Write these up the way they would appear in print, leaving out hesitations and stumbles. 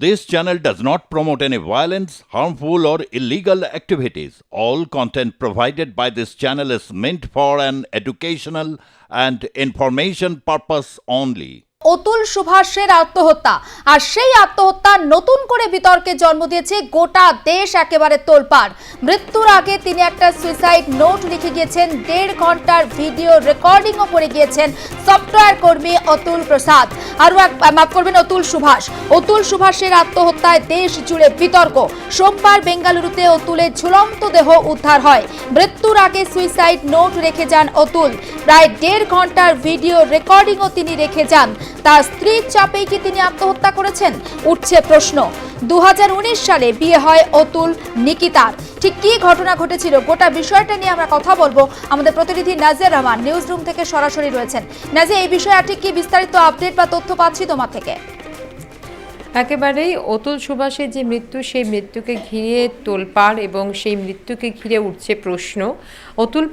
This channel does not promote any violence, harmful, or illegal activities. All content provided by this channel is meant for an educational and information purpose only. Atul সুভাষের আত্মহত্যা আর সেই আত্মহত্যা নতুন করে বিতর্কে জন্ম দিয়েছে। গোটা দেশ একেবারে তোলপাড়। মৃত্যুর আগে তিনি একটা সুইসাইড নোট লিখে গিয়েছেন, 1.5 ঘন্টার ভিডিও রেকর্ডিংও করে গিয়েছেন সফটওয়্যার কর্মী অতুল প্রসাদ। অতুল সুভাষ। অতুল সুভাষের আত্মহত্যায় দেশ জুড়ে বিতর্ক। সোমবার বেঙ্গালুরুতে অতুলের ঝুলন্ত দেহ উদ্ধার হয়। মৃত্যুর আগে সুইসাইড নোট রেখে যান অতুল। প্রায় 1.5 ঘন্টার ভিডিও রেকর্ডিংও তিনি রেখে যান। তার স্ত্রীর চাপেই কি তিনি আত্মহত্যা করেছেন, উঠছে প্রশ্ন। 2019 সালে বিয়ে হয় অতুল নিকিতার। ঠিক কি ঘটনা ঘটেছিল, গোটা বিষয়টা নিয়ে আমরা কথা বলবো। আমাদের প্রতিনিধি নাজির রহমান নিউজ রুম থেকে সরাসরি রয়েছেন। নাজির, এই বিষয়ে ঠিক কি বিস্তারিত আপডেট বা তথ্য পাচ্ছি তোমার থেকে? একেবারেই অতুল সুভাষের যে মৃত্যু, সেই মৃত্যুকে ঘিরে তোলপাড় এবং সেই মৃত্যুকে ঘিরে উঠছে প্রশ্ন। অতুল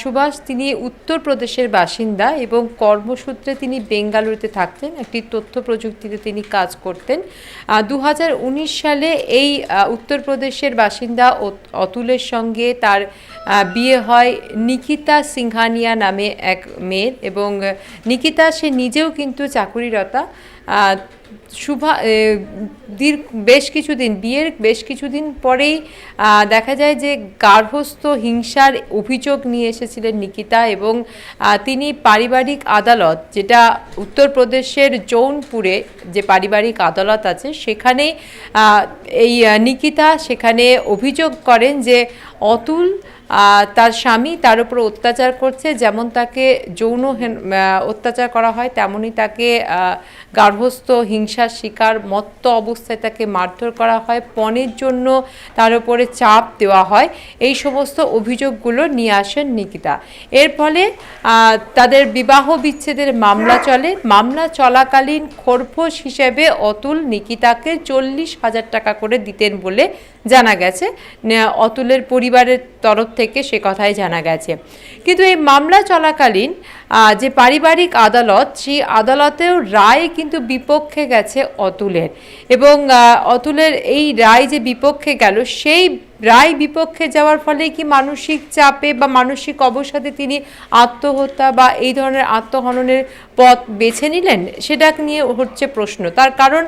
সুভাষ তিনি উত্তরপ্রদেশের বাসিন্দা এবং কর্মসূত্রে তিনি বেঙ্গালুরুতে থাকতেন, একটি তথ্য প্রযুক্তিতে তিনি কাজ করতেন। 2019 সালে এই উত্তরপ্রদেশের বাসিন্দা অতুলের সঙ্গে তার বিয়ে হয় নিকিতা সিংহানিয়া নামে এক মেয়ের, এবং নিকিতা সে নিজেও কিন্তু চাকুরিরতা। বিয়ের বেশ কিছুদিন পরেই দেখা যায় যে গার্হস্থ্য হিংসার অভিযোগ নিয়ে এসেছিলেন নিকিতা, এবং তিনি পারিবারিক আদালত, যেটা উত্তরপ্রদেশের জৌনপুরে যে পারিবারিক আদালত আছে, সেখানে এই নিকিতা সেখানে অভিযোগ করেন যে অতুল তার স্বামী তার উপর অত্যাচার করছে। যেমন তাকে যৌন অত্যাচার করা হয়, তেমনই তাকে গার্হস্থ্য হিংসার শিকার, মত্ত অবস্থায় তাকে মারধর করা হয়, পণের জন্য তার উপরে চাপ দেওয়া হয়। এই সমস্ত অভিযোগগুলো নিয়ে আসেন নিকিতা। এর ফলে তাদের বিবাহ বিচ্ছেদের মামলা চলে। মামলা চলাকালীন খোরপোশ হিসেবে অতুল নিকিতাকে 40,000 টাকা করে দিতেন বলে জানা গেছে। অতুলের পরিবারের তরফ থেকে সে কথাই জানা গেছে। কিন্তু এই মামলা চলাকালীন যে পারিবারিক আদালত, সেই আদালতেও রায় কিন্তু বিপক্ষে গেছে অতুলের, এবং অতুলের এই রায় যে বিপক্ষে গেল, সেই রায় বিপক্ষে যাওয়ার ফলে কি মানসিক চাপে বা মানসিক অবসাদে তিনি আত্মহত্যা বা এই ধরনের আত্মহননের পথ বেছে নিলেন, সেটা নিয়ে হচ্ছে প্রশ্ন। তার কারণ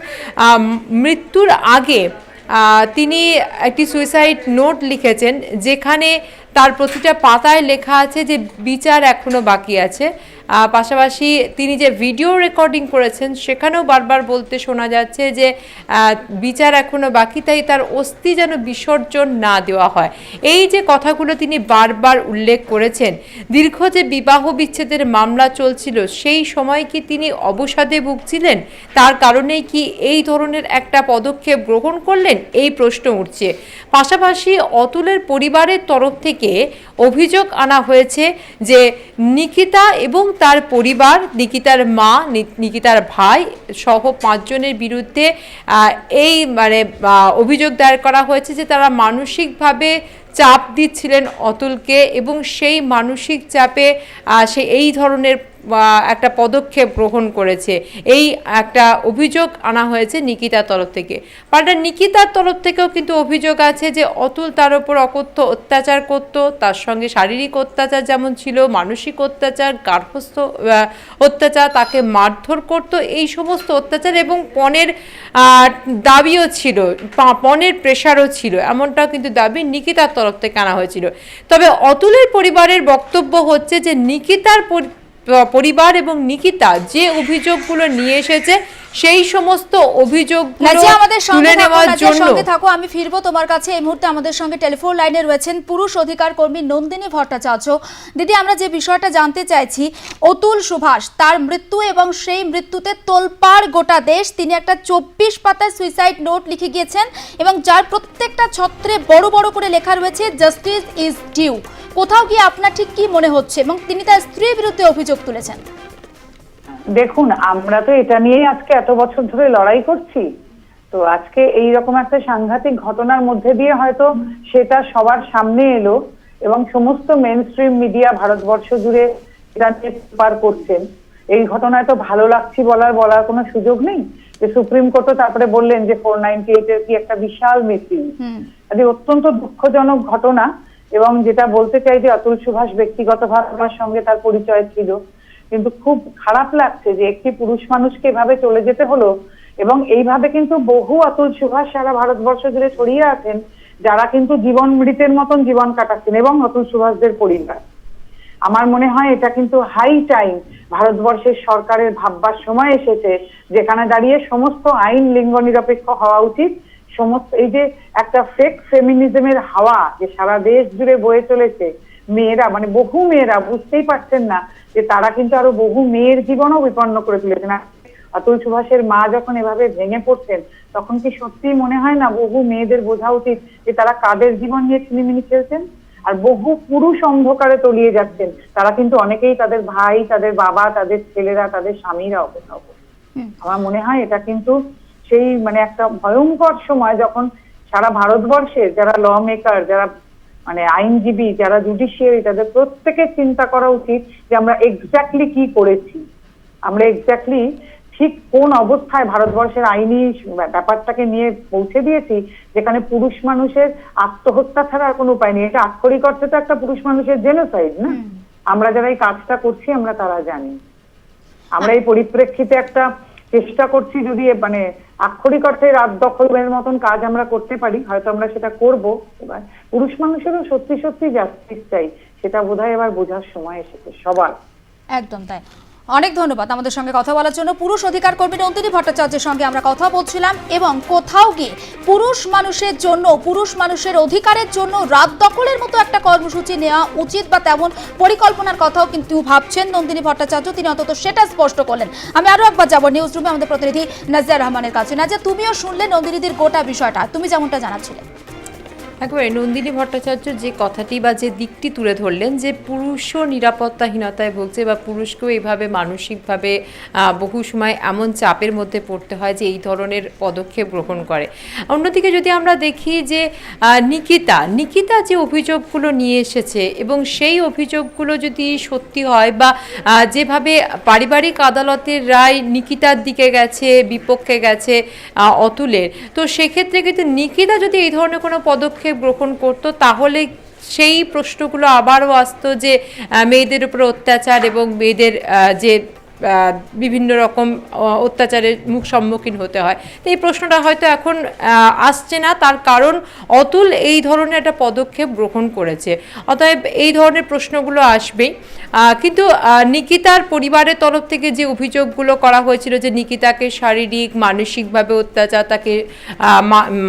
মৃত্যুর আগে তিনি একটি সুইসাইড নোট লিখেছেন, যেখানে তার প্রতিটা পাতায় লেখা আছে যে বিচার এখনো বাকি আছে। পাশাপাশি তিনি যে ভিডিও রেকর্ডিং করেছেন, সেখানেও বারবার বলতে শোনা যাচ্ছে যে বিচার এখনো বাকি, তাই তার অস্থি যেন বিসর্জন না দেওয়া হয়। এই যে কথাগুলো তিনি বারবার উল্লেখ করেছেন। দীর্ঘ যে বিবাহ বিচ্ছেদের মামলা চলছিল, সেই সময় কি তিনি অবসাদে ভুগছিলেন? তার কারণেই কি এই ধরনের একটা পদক্ষেপ গ্রহণ করলেন, এই প্রশ্ন উঠছে। পাশাপাশি অতুলের পরিবারের তরফ থেকে অভিযোগ আনা হয়েছে যে নিকিতা এবং তার পরিবার, নিকিতার মা, নিকিতার ভাই সহ 5 জনের বিরুদ্ধে এই অভিযোগ দায়ের করা হয়েছে যে তারা মানসিকভাবে চাপ দিচ্ছিলেন অতুলকে, এবং সেই মানসিক চাপে সে এই ধরনের একটা পদক্ষেপ গ্রহণ করেছে। এই একটা অভিযোগ আনা হয়েছে নিকিতার তরফ থেকে। পাল্টা নিকিতার তরফ থেকেও কিন্তু অভিযোগ আছে যে অতুল তার উপর অকথ্য অত্যাচার করত, তার সঙ্গে শারীরিক অত্যাচার যেমন ছিল, মানসিক অত্যাচার, গার্হস্থ্য অত্যাচার, তাকে মারধর করত, এই সমস্ত অত্যাচার, এবং পণের দাবিও ছিল, পণের প্রেশারও ছিল, এমনটাও কিন্তু দাবি নিকিতার তরফ থেকে আনা হয়েছিল। তবে অতুলের পরিবারের বক্তব্য হচ্ছে যে নিকিতার পরিবার এবং নিকিতা যে অভিযোগগুলো নিয়ে এসেছে, সেই সমস্ত অভিযোগগুলো তুলে নেওয়ার জন্য থাকো। আমি ফিরবো তোমার কাছে। এই মুহূর্তে আমাদের সঙ্গে টেলিফোন লাইনে রয়েছেন পুরুষ অধিকার কর্মী নন্দিনী ভট্টাচার্য। দিদি, আমরা যে বিষয়টা জানতে চাইছি, অতুল সুভাষ তার মৃত্যু এবং সেই মৃত্যুতে তোলপাড় গোটা দেশ। তিনি একটা 24 পাতার সুইসাইড নোট লিখে গিয়েছেন, এবং যার প্রত্যেকটা ছত্রে বড় বড় করে লেখা রয়েছে জাস্টিস ইজ ডিউ। কোথাও গিয়ে আপনার ঠিক কি মনে হচ্ছে? এবং তিনি তার স্ত্রীর বিরুদ্ধে অভিযোগ তুলেছেন। দেখুন, আমরা তো এটা নিয়েই আজকে এত বছর ধরে লড়াই করছি। তো আজকে এইরকম একটা সাংঘাতিক ঘটনার মধ্যে দিয়ে হয়তো সেটা সবার সামনে এলো, এবং সমস্ত মেইন স্ট্রিম মিডিয়া ভারতবর্ষ জুড়ে এটা নিয়ে প্রচার করছেন। এই ঘটনায় তো ভালো লাগছে বলার কোনো সুযোগ নেই। যে সুপ্রিম কোর্টও তারপরে বললেন যে 498 এর কি একটা বিশাল মিসিং। অত্যন্ত দুঃখজনক ঘটনা। এবং যেটা বলতে চাই যে অতুল সুভাষ ব্যক্তিগতভাবে আমার সঙ্গে তার পরিচয় ছিল, কিন্তু খুব খারাপ লাগছে যে একটি পুরুষ মানুষকে এভাবে চলে যেতে হলো। এবং এইভাবে কিন্তু বহু অতুল সুভাষ সারা ভারতবর্ষ জুড়ে ছড়িয়ে আছেন, যারা কিন্তু জীবন মৃতের মতন জীবন কাটাচ্ছেন, এবং অতুল সুভাষদের পরিবার। আমার মনে হয় এটা কিন্তু হাই টাইম, ভারতবর্ষের সরকারের ভাববার সময় এসেছে, যেখানে দাঁড়িয়ে সমস্ত আইন লিঙ্গ নিরপেক্ষ হওয়া উচিত। সমস্ত এই যে একটা ফেক ফেমিনিজমের হাওয়া যে সারা দেশ জুড়ে বয়ে চলেছে, মেয়েরা মানে বহু মেয়েরা বুঝতেই পারছেন না যে তারা কিন্তু আরো বহু মেয়ের জীবনও বিপন্ন করে তুলেছেন। অতুল সুভাষের মা যখন এভাবে ভেঙে পড়ছেন, তখন কি সত্যিই মনে হয় না বহু মেয়েদের বোঝা উচিত যে তারা কাদের জীবন নিয়ে ছিনিমিনি খেলছেন? আর বহু পুরুষ অন্ধকারে তলিয়ে যাচ্ছেন, তারা কিন্তু অনেকেই তাদের ভাই, তাদের বাবা, তাদের ছেলেরা, তাদের স্বামীরা অপেক্ষা করছে। আমার মনে হয় এটা কিন্তু সেই মানে একটা ভয়ঙ্কর সময়, যখন সারা ভারতবর্ষের যারা ল মেকার, যারা মানে আইনজীবী, যারা জুডিশিয়ারি, তাদের প্রত্যেকের চিন্তা করা উচিত যে আমরা এক্স্যাক্টলি কি করেছি, আমরা এক্স্যাক্টলি ঠিক কোন অবস্থায় ভারতবর্ষের আইনি ব্যাপারটাকে নিয়ে পৌঁছে দিয়েছি, যেখানে পুরুষ মানুষের আত্মহত্যা ছাড়া আর কোনো উপায় নেই। এটা আক্ষরিক অর্থে তো একটা পুরুষ মানুষের জেনোসাইড না? আমরা যারা এই কাজটা করছি আমরা তারা জানি। আমরা এই পরিপ্রেক্ষিতে একটা চেষ্টা করছি, যদি মানে আক্ষরিক অর্থে রাত দখলের মতন কাজ আমরা করতে পারি, হয়তো আমরা সেটা করব। এবার পুরুষ মানুষেরও সত্যি সত্যি জাস্টিস চাই, সেটা বোধহয় এবার বোঝার সময় এসেছে সবার। একদম তাই। অনেক ধন্যবাদ আমাদের সঙ্গে কথা বলার জন্য। পুরুষ অধিকার কর্মী নন্দিনী ভট্টাচার্যের সঙ্গে আমরা কথা বলছিলাম, এবং কোথাও গিয়ে পুরুষ মানুষের জন্য, পুরুষ মানুষের অধিকারের জন্য রাত দখলের মতো একটা কর্মসূচি নেওয়া উচিত বা তেমন পরিকল্পনার কথাও কিন্তু ভাবছেন নন্দিনী ভট্টাচার্য। তিনি অন্তত সেটা স্পষ্ট করলেন। আমি আরো একবার যাবো নিউজ রুমে আমাদের প্রতিনিধি নাজিয়া রহমানের কাছে। নাজিয়া, তুমিও শুনলে নন্দিনীদের গোটা বিষয়টা, তুমি যেমনটা জানাচ্ছিলে। একবারে নন্দিনী ভট্টাচার্য যে কথাটি বা যে দিকটি তুলে ধরলেন, যে পুরুষও নিরাপত্তাহীনতায় ভুগছে বা পুরুষকেও এইভাবে মানসিকভাবে বহু সময় এমন চাপের মধ্যে পড়তে হয় যে এই ধরনের পদক্ষেপ গ্রহণ করে। অন্যদিকে যদি আমরা দেখি যে নিকিতা যে অভিযোগগুলো নিয়ে এসেছে, এবং সেই অভিযোগগুলো যদি সত্যি হয় বা যেভাবে পারিবারিক আদালতের রায় নিকিতার দিকে গেছে, বিপক্ষে গেছে অতুলের, তো সেক্ষেত্রে কিন্তু নিকিতা যদি এই ধরনের কোনো পদক্ষেপ গ্রহণ করতো, তাহলে সেই প্রশ্নগুলো আবারও আসতো যে মেয়েদের উপর অত্যাচার এবং মেয়েদের যে বিভিন্ন রকম অত্যাচারের সম্মুখীন হতে হয়। তো এই প্রশ্নটা হয়তো এখন আসছে না, তার কারণ অতুল এই ধরনের একটা পদক্ষেপ গ্রহণ করেছে। অতএব এই ধরনের প্রশ্নগুলো আসবেই। কিন্তু নিকিতার পরিবারের তরফ থেকে যে অভিযোগগুলো করা হয়েছিল, যে নিকিতাকে শারীরিক মানসিকভাবে অত্যাচার, তাকে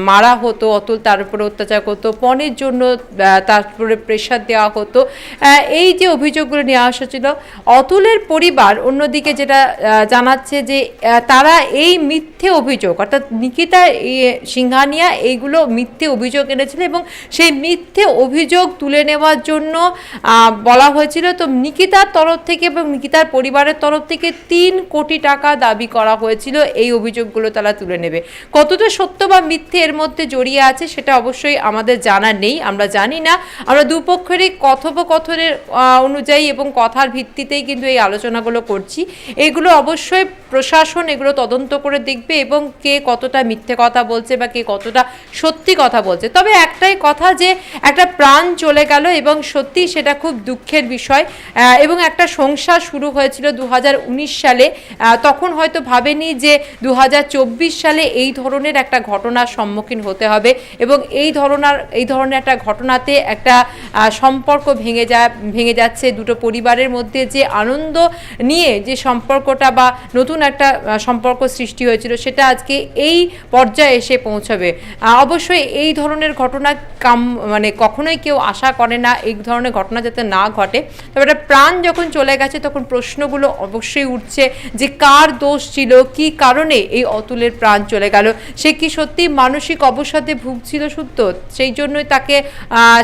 মারা হতো, অতুল তার উপরে অত্যাচার করতো, পণের জন্য তারপরে প্রেশার দেওয়া হতো, এই যে অভিযোগগুলো নিয়ে আসা ছিল, অতুলের পরিবার অন্যদিকে যেটা জানাচ্ছে যে তারা এই মিথ্যে অভিযোগ, অর্থাৎ নিকিতা সিংহানিয়া এইগুলো মিথ্যে অভিযোগ এনেছিল, এবং সেই মিথ্যে অভিযোগ তুলে নেওয়ার জন্য বলা হয়েছিল। তো নিকিতার তরফ থেকে এবং নিকিতার পরিবারের তরফ থেকে 3 কোটি টাকা দাবি করা হয়েছিল এই অভিযোগগুলো তারা তুলে নেবে। কতটা সত্য বা মিথ্যে এর মধ্যে জড়িয়ে আছে সেটা অবশ্যই আমাদের জানা নেই, আমরা জানি না। আমরা দুপক্ষেরই কথোপকথনের অনুযায়ী এবং কথার ভিত্তিতেই কিন্তু এই আলোচনাগুলো করছি। এগুলো অবশ্যই প্রশাসন এগুলো তদন্ত করে দেখবে, এবং কে কতটা মিথ্যে কথা বলছে বা কে কতটা সত্যি কথা বলছে। তবে একটাই কথা, যে একটা প্রাণ চলে গেল, এবং সত্যি সেটা খুব দুঃখের বিষয়। এবং একটা সংসার শুরু হয়েছিল 2019 সালে, তখন হয়তো ভাবেনি যে 2024 সালে এই ধরনের একটা ঘটনার সম্মুখীন হতে হবে, এবং এই ধরনের একটা ঘটনাতে একটা সম্পর্ক ভেঙে যাচ্ছে। দুটো পরিবারের মধ্যে যে আনন্দ নিয়ে যে সম্পর্কটা বা নতুন একটা সম্পর্ক সৃষ্টি হয়েছিল, সেটা আজকে এই পর্যায়ে এসে পৌঁছাবে। অবশ্যই এই ধরনের ঘটনা মানে কখনোই কেউ আশা করে না এই ধরনের ঘটনা যাতে না ঘটে। তবে একটা প্রাণ যখন চলে গেছে, তখন প্রশ্নগুলো অবশ্যই উঠছে যে কার দোষ ছিল, কি কারণে এই অতুলের প্রাণ চলে গেল। সে কি সত্যি মানসিক অবসাদে ভুগছিল সত্য, সেই জন্যই তাকে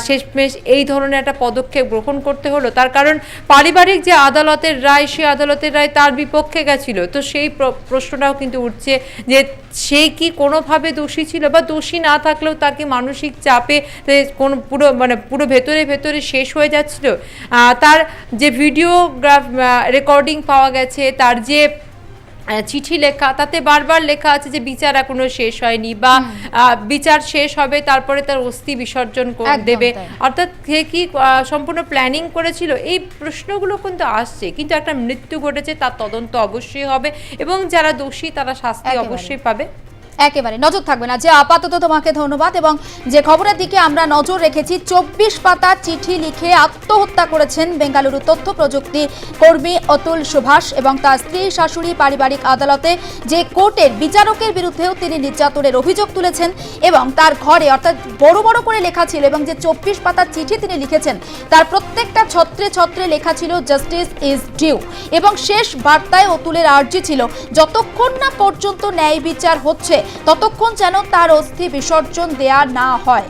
শেষমেশ এই ধরনের একটা পদক্ষেপ গ্রহণ করতে হলো। তার কারণ পারিবারিক যে আদালতের রায়, সেই আদালতের রায় তার বিপক্ষে গেছিল। তো সেই প্রশ্নটাও কিন্তু উঠছে যে সে কি কোনোভাবে দোষী ছিল, বা দোষী না থাকলেও তাকে মানসিক চাপে পুরো ভেতরে শেষ হয়ে যাচ্ছিল। তার যে ভিডিওগ্রাফ রেকর্ডিং পাওয়া গেছে, তার যে চিঠি লেখা, তাতে বারবার লেখা আছে যে বিচার এখনো শেষ হয়নি বা বিচার শেষ হবে তারপরে তার অস্থি বিসর্জন দেবে, অর্থাৎ সে কি সম্পূর্ণ প্ল্যানিং করেছিল? এই প্রশ্নগুলো কিন্তু আসছে, কিন্তু একটা মৃত্যু ঘটেছে, তার তদন্ত অবশ্যই হবে এবং যারা দোষী তারা শাস্তি অবশ্যই পাবে। একেবারে নজর থাকবে না যে আপাতত তোমাকে ধন্যবাদ। এবং যে খবরের দিকে আমরা নজর রেখেছি, 24 পাতা চিঠি লিখে আত্মহত্যা করেছেন বেঙ্গালুরু তথ্য প্রযুক্তি কর্মী অতুল সুভাষ এবং তার স্ত্রী শাশুড়ি পারিবারিক আদালতে যে কোর্টের বিচারকের বিরুদ্ধেও তিনি নির্যাতনের অভিযোগ তুলেছেন এবং তার ঘরে অর্থাৎ বড় বড় করে লেখা ছিল এবং যে 24 পাতা চিঠি তিনি লিখেছেন তার প্রত্যেকটা ছত্রে ছত্রে লেখা ছিল জাস্টিস ইজ ডিউ এবং শেষ বার্তায় অতুলের আর্জি ছিল যতক্ষণ না পর্যন্ত ন্যায় বিচার হচ্ছে ততক্ষণ যেন তার অস্থি বিসর্জন দেয়া না হয়।